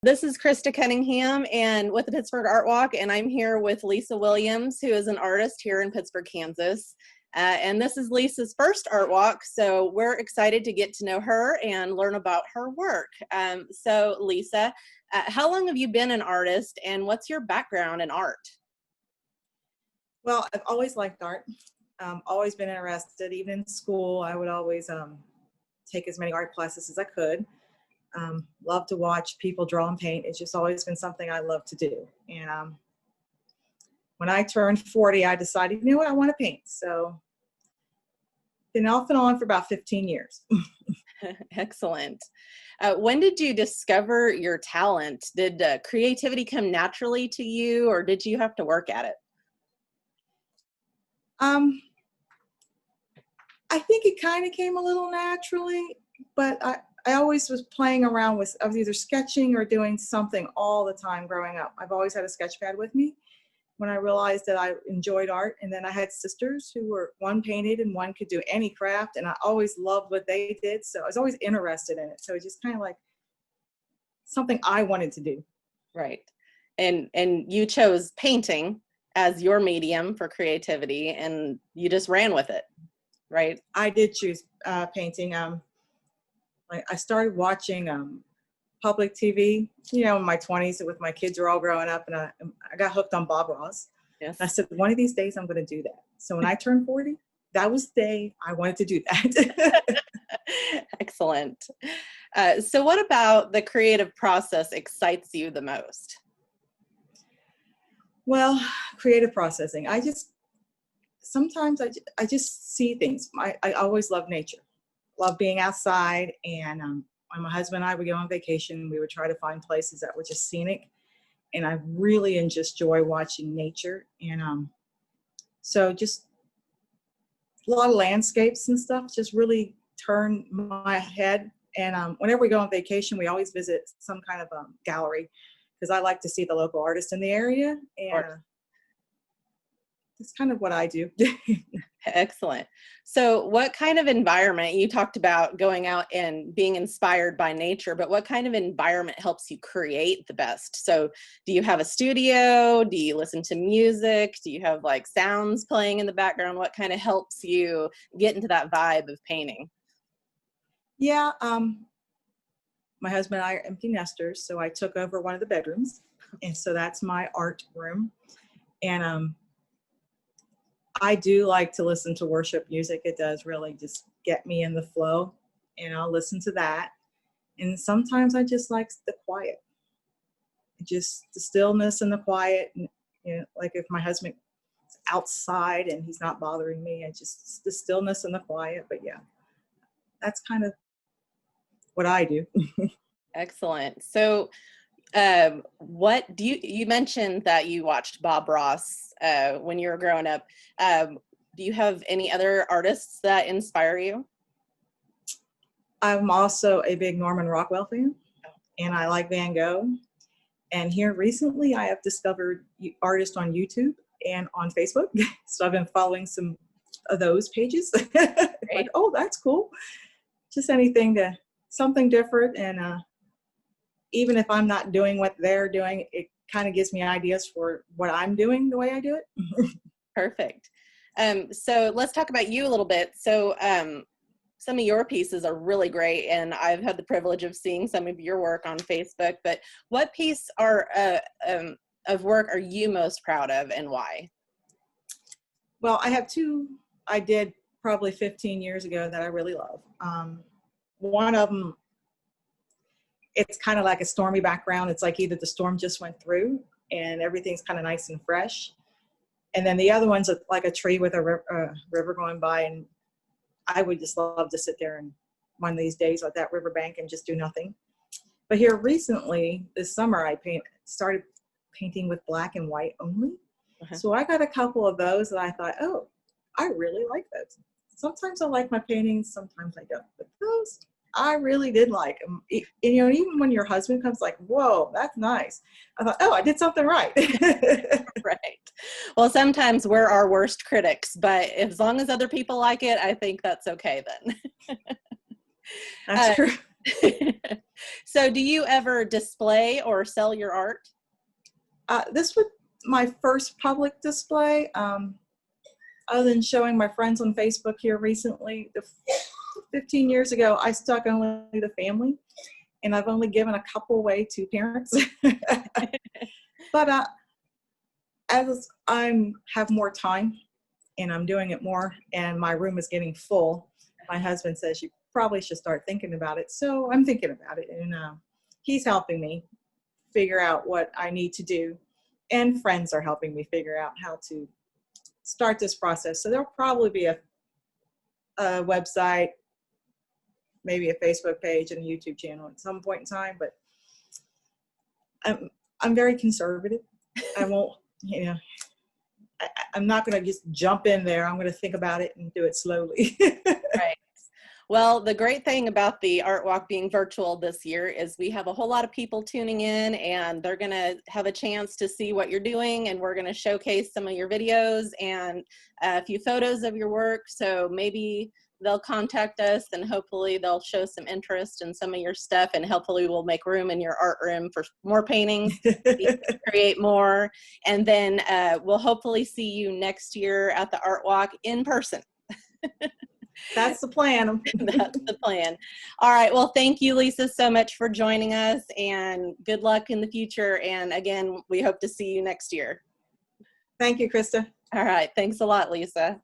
This is Krista Cunningham and with the Pittsburg ArtWalk, and I'm here with Lisa Williams, who is an artist here in Pittsburg, Kansas. And this is Lisa's first ArtWalk, so we're excited to get to know her and learn about her work. So Lisa, how long have you been an artist and what's your background in art? Well, I've always liked art, always been interested. Even in school, I would always take as many art classes as I could. Love to watch people draw and paint. It's just always been something I love to do. And when I turned 40, I decided, you know what, I want to paint. So been off and on for about 15 years. Excellent. When did you discover your talent? Did creativity come naturally to you, or did you have to work at it? I think it kind of came a little naturally, but I always was playing around with, I was either sketching or doing something all the time growing up. I've always had a sketch pad with me when I realized that I enjoyed art. And then I had sisters who were, one painted and one could do any craft. And I always loved what they did. So I was always interested in it. So it's just kind of like something I wanted to do. Right. And you chose painting as your medium for creativity and you just ran with it, right? I did choose painting. I started watching public TV, you know, in my 20s with my kids were all growing up, and I got hooked on Bob Ross. Yes. And I said, one of these days I'm going to do that. So when I turned 40, that was the day I wanted to do that. Excellent. So what about the creative process excites you the most? Well, creative processing. Sometimes I just see things. I always love nature. Love being outside, and when my husband and I would go on vacation, we would try to find places that were just scenic, and I really just enjoy watching nature. And so just a lot of landscapes and stuff just really turn my head. And whenever we go on vacation, we always visit some kind of gallery because I like to see the local artists in the area, and it's kind of what I do. Excellent. So what kind of environment, you talked about going out and being inspired by nature, but what kind of environment helps you create the best? So do you have a studio? Do you listen to music? Do you have like sounds playing in the background? What kind of helps you get into that vibe of painting? Yeah, my husband and I are empty nesters, so I took over one of the bedrooms, and so that's my art room. And I do like to listen to worship music. It does really just get me in the flow, and I'll listen to that. And sometimes I just like the quiet, just the stillness and the quiet. And, you know, like if my husband's outside and he's not bothering me, I just the stillness and the quiet. But yeah, that's kind of what I do. Excellent. So what do you mentioned that you watched Bob Ross when you were growing up. Do you have any other artists that inspire you? I'm also a big Norman Rockwell fan, and I like Van Gogh. And here recently I have discovered artists on YouTube and on Facebook. So I've been following some of those pages. Like, oh, that's cool. Just something different. And even if I'm not doing what they're doing, it kind of gives me ideas for what I'm doing the way I do it. Perfect. So let's talk about you a little bit. So some of your pieces are really great, and I've had the privilege of seeing some of your work on Facebook, but what piece of work are you most proud of and why? Well, I have two I did probably 15 years ago that I really love. One of them, it's kind of like a stormy background. It's like either the storm just went through and everything's kind of nice and fresh. And then the other one's like a tree with a river going by. And I would just love to sit there and one of these days at that riverbank and just do nothing. But here recently, this summer, I started painting with black and white only. Uh-huh. So I got a couple of those that I thought, oh, I really like those. Sometimes I like my paintings, sometimes I don't. But those, I really did like them. And, you know, even when your husband comes like, whoa, that's nice. I thought, oh, I did something right. Right. Well, sometimes we're our worst critics, but as long as other people like it, I think that's okay then. That's true. So So do you ever display or sell your art? This was my first public display. Other than showing my friends on Facebook here recently, 15 years ago, I stuck only the family, and I've only given a couple away to parents. But as I have more time and I'm doing it more and my room is getting full, my husband says you probably should start thinking about it. So I'm thinking about it, and he's helping me figure out what I need to do, and friends are helping me figure out how to start this process. So there'll probably be a website, maybe a Facebook page and a YouTube channel at some point in time, but I'm very conservative. I won't, I'm not going to just jump in there. I'm going to think about it and do it slowly. Right. Well, the great thing about the Art Walk being virtual this year is we have a whole lot of people tuning in, and they're going to have a chance to see what you're doing, and we're going to showcase some of your videos and a few photos of your work. So maybe they'll contact us, and hopefully they'll show some interest in some of your stuff, and hopefully we'll make room in your art room for more paintings, create more, and then we'll hopefully see you next year at the Art Walk in person. That's the plan. That's the plan. All right. Well, thank you, Lisa, so much for joining us, and good luck in the future. And again, we hope to see you next year. Thank you, Krista. All right. Thanks a lot, Lisa.